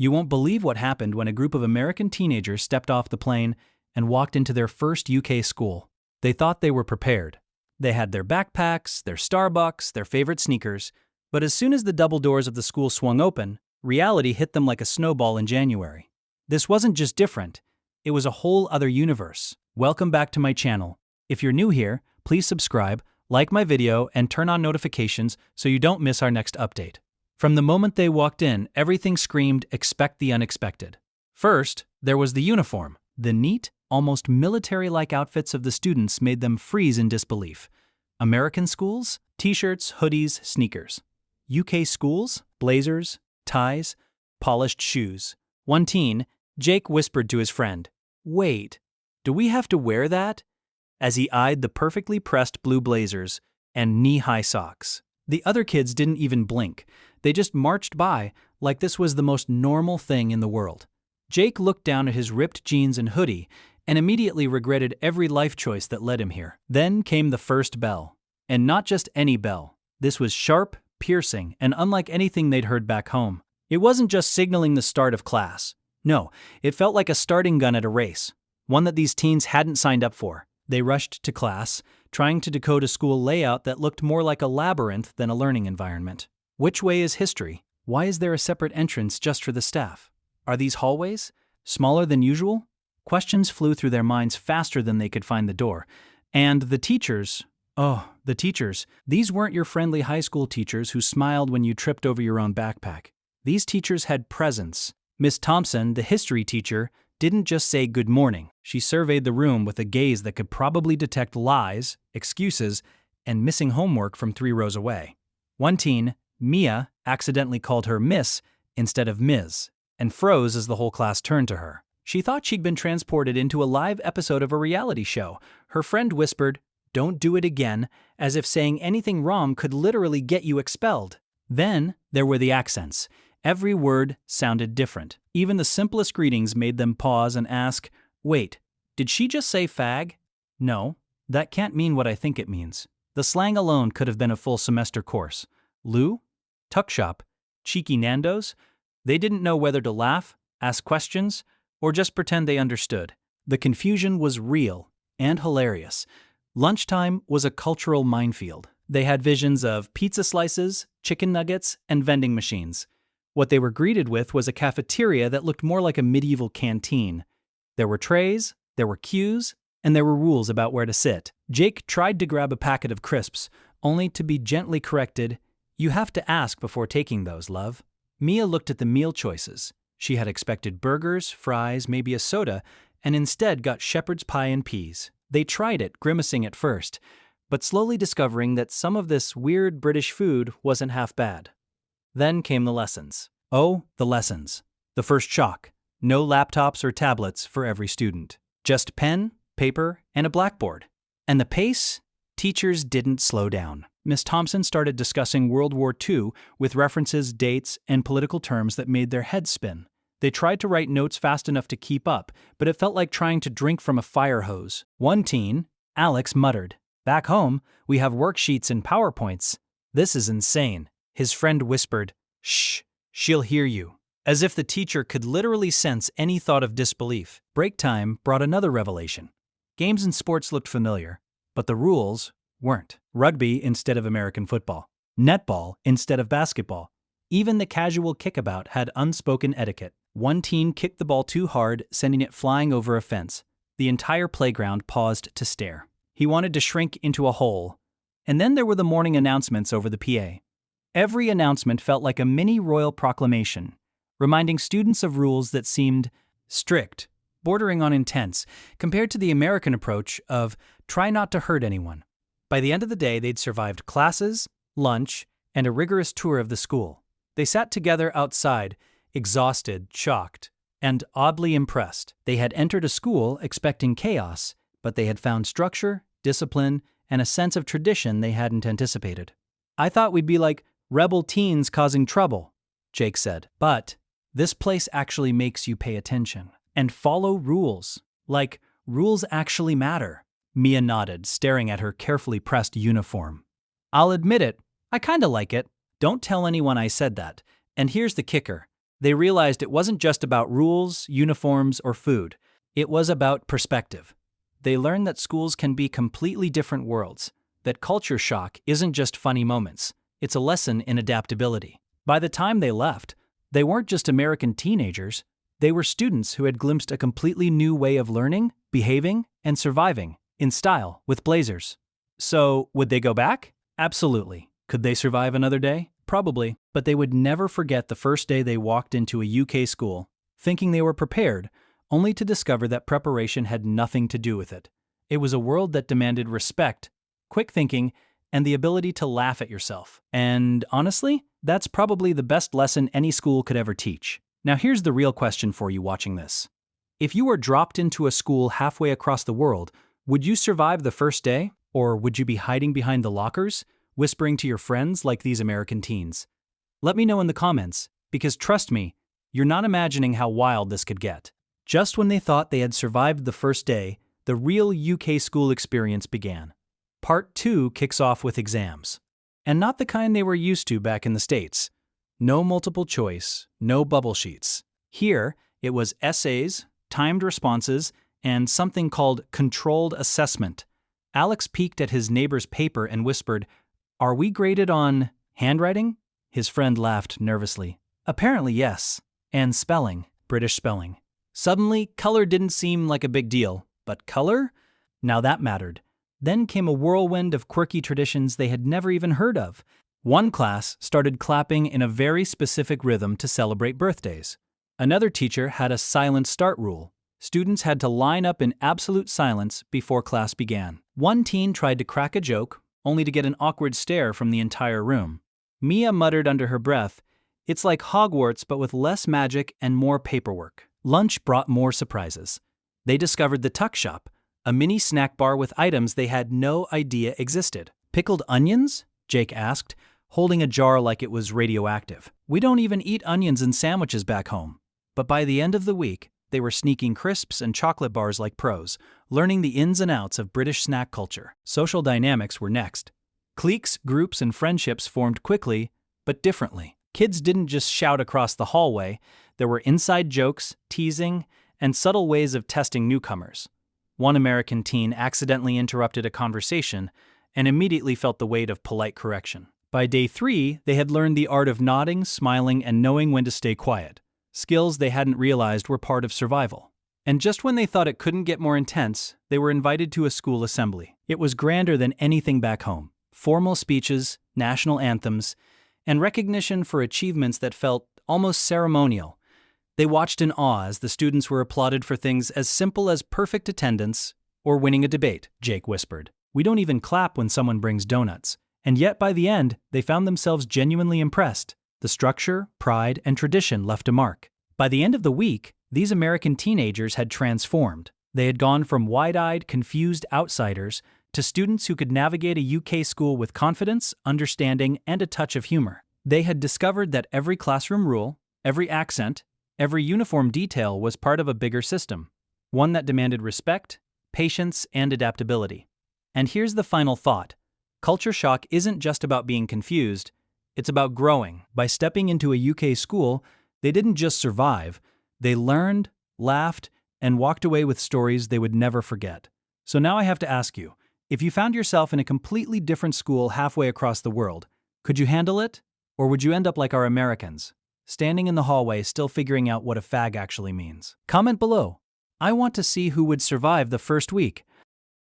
You won't believe what happened when a group of American teenagers stepped off the plane and walked into their first UK school. They thought they were prepared. They had their backpacks, their Starbucks, their favorite sneakers, but as soon as the double doors of the school swung open, reality hit them like a snowball in January. This wasn't just different, it was a whole other universe. Welcome back to my channel. If you're new here, please subscribe, like my video, and turn on notifications so you don't miss our next update. From the moment they walked in, everything screamed, expect the unexpected. First, there was the uniform. The neat, almost military-like outfits of the students made them freeze in disbelief. American schools? T-shirts, hoodies, sneakers. UK schools? Blazers, ties, polished shoes. One teen, Jake, whispered to his friend, "Wait, do we have to wear that?" as he eyed the perfectly pressed blue blazers and knee-high socks. The other kids didn't even blink. They just marched by like this was the most normal thing in the world. Jake looked down at his ripped jeans and hoodie and immediately regretted every life choice that led him here. Then came the first bell. And not just any bell. This was sharp, piercing, and unlike anything they'd heard back home. It wasn't just signaling the start of class. No, it felt like a starting gun at a race, one that these teens hadn't signed up for. They rushed to class, trying to decode a school layout that looked more like a labyrinth than a learning environment. Which way is history? Why is there a separate entrance just for the staff? Are these hallways smaller than usual? Questions flew through their minds faster than they could find the door. And the teachers, the teachers. These weren't your friendly high school teachers who smiled when you tripped over your own backpack. These teachers had presence. Miss Thompson, the history teacher, didn't just say good morning. She surveyed the room with a gaze that could probably detect lies, excuses, and missing homework from 3 rows away. One teen, Mia, accidentally called her Miss instead of Ms. and froze as the whole class turned to her. She thought she'd been transported into a live episode of a reality show. Her friend whispered, "Don't do it again," as if saying anything wrong could literally get you expelled. Then there were the accents. Every word sounded different. Even the simplest greetings made them pause and ask, "Wait, did she just say fag? No, that can't mean what I think it means." The slang alone could have been a full semester course. Lou? Tuck shop? Cheeky Nando's? They didn't know whether to laugh, ask questions, or just pretend they understood. The confusion was real and hilarious. Lunchtime was a cultural minefield. They had visions of pizza slices, chicken nuggets, and vending machines. What they were greeted with was a cafeteria that looked more like a medieval canteen. There were trays, there were queues, and there were rules about where to sit. Jake tried to grab a packet of crisps, only to be gently corrected, "You have to ask before taking those, love." Mia looked at the meal choices. She had expected burgers, fries, maybe a soda, and instead got shepherd's pie and peas. They tried it, grimacing at first, but slowly discovering that some of this weird British food wasn't half bad. Then came the lessons. Oh, the lessons. The first shock. No laptops or tablets for every student. Just pen, paper, and a blackboard. And the pace? Teachers didn't slow down. Miss Thompson started discussing World War II with references, dates, and political terms that made their heads spin. They tried to write notes fast enough to keep up, but it felt like trying to drink from a fire hose. One teen, Alex, muttered, "Back home, we have worksheets and PowerPoints. This is insane." His friend whispered, "Shh, she'll hear you," as if the teacher could literally sense any thought of disbelief. Break time brought another revelation. Games and sports looked familiar, but the rules weren't. Rugby instead of American football. Netball instead of basketball. Even the casual kickabout had unspoken etiquette. One teen kicked the ball too hard, sending it flying over a fence. The entire playground paused to stare. He wanted to shrink into a hole. And then there were the morning announcements over the PA. Every announcement felt like a mini royal proclamation, reminding students of rules that seemed strict, bordering on intense, compared to the American approach of try not to hurt anyone. By the end of the day, they'd survived classes, lunch, and a rigorous tour of the school. They sat together outside, exhausted, shocked, and oddly impressed. They had entered a school expecting chaos, but they had found structure, discipline, and a sense of tradition they hadn't anticipated. "I thought we'd be like rebel teens causing trouble," Jake said. "But this place actually makes you pay attention and follow rules. Like, rules actually matter." Mia nodded, staring at her carefully pressed uniform. "I'll admit it, I kinda like it. Don't tell anyone I said that. And here's the kicker. They realized it wasn't just about rules, uniforms, or food. It was about perspective. They learned that schools can be completely different worlds, that culture shock isn't just funny moments, it's a lesson in adaptability. By the time they left, they weren't just American teenagers, they were students who had glimpsed a completely new way of learning, behaving, and surviving, in style, with blazers. So, would they go back? Absolutely. Could they survive another day? Probably, but they would never forget the first day they walked into a UK school, thinking they were prepared, only to discover that preparation had nothing to do with it. It was a world that demanded respect, quick thinking, and the ability to laugh at yourself. And honestly, that's probably the best lesson any school could ever teach. Now here's the real question for you watching this. If you were dropped into a school halfway across the world, would you survive the first day? Or would you be hiding behind the lockers, whispering to your friends like these American teens? Let me know in the comments, because trust me, you're not imagining how wild this could get. Just when they thought they had survived the first day, the real UK school experience began. Part 2 kicks off with exams. And not the kind they were used to back in the States. No multiple choice, no bubble sheets. Here, it was essays, timed responses, and something called controlled assessment. Alex peeked at his neighbor's paper and whispered, "Are we graded on handwriting?" His friend laughed nervously. "Apparently yes. And spelling, British spelling." Suddenly, color didn't seem like a big deal, but color? Now that mattered. Then came a whirlwind of quirky traditions they had never even heard of. One class started clapping in a very specific rhythm to celebrate birthdays. Another teacher had a silent start rule. Students had to line up in absolute silence before class began. One teen tried to crack a joke, only to get an awkward stare from the entire room. Mia muttered under her breath, "It's like Hogwarts but with less magic and more paperwork." Lunch brought more surprises. They discovered the Tuck Shop, a mini snack bar with items they had no idea existed. "Pickled onions?" Jake asked, holding a jar like it was radioactive. "We don't even eat onions in sandwiches back home." But by the end of the week, they were sneaking crisps and chocolate bars like pros, learning the ins and outs of British snack culture. Social dynamics were next. Cliques, groups, and friendships formed quickly, but differently. Kids didn't just shout across the hallway. There were inside jokes, teasing, and subtle ways of testing newcomers. One American teen accidentally interrupted a conversation and immediately felt the weight of polite correction. By day 3, they had learned the art of nodding, smiling, and knowing when to stay quiet. Skills they hadn't realized were part of survival. And just when they thought it couldn't get more intense, they were invited to a school assembly. It was grander than anything back home. Formal speeches, national anthems, and recognition for achievements that felt almost ceremonial. They watched in awe as the students were applauded for things as simple as perfect attendance or winning a debate, Jake whispered. "We don't even clap when someone brings donuts." And yet by the end, they found themselves genuinely impressed. The structure, pride, and tradition left a mark. By the end of the week, these American teenagers had transformed. They had gone from wide-eyed, confused outsiders to students who could navigate a UK school with confidence, understanding, and a touch of humor. They had discovered that every classroom rule, every accent, every uniform detail was part of a bigger system, one that demanded respect, patience, and adaptability. And here's the final thought. Culture shock isn't just about being confused, it's about growing. By stepping into a UK school, they didn't just survive, they learned, laughed, and walked away with stories they would never forget. So now I have to ask you, if you found yourself in a completely different school halfway across the world, could you handle it? Or would you end up like our Americans, standing in the hallway still figuring out what a fag actually means? Comment below. I want to see who would survive the first week.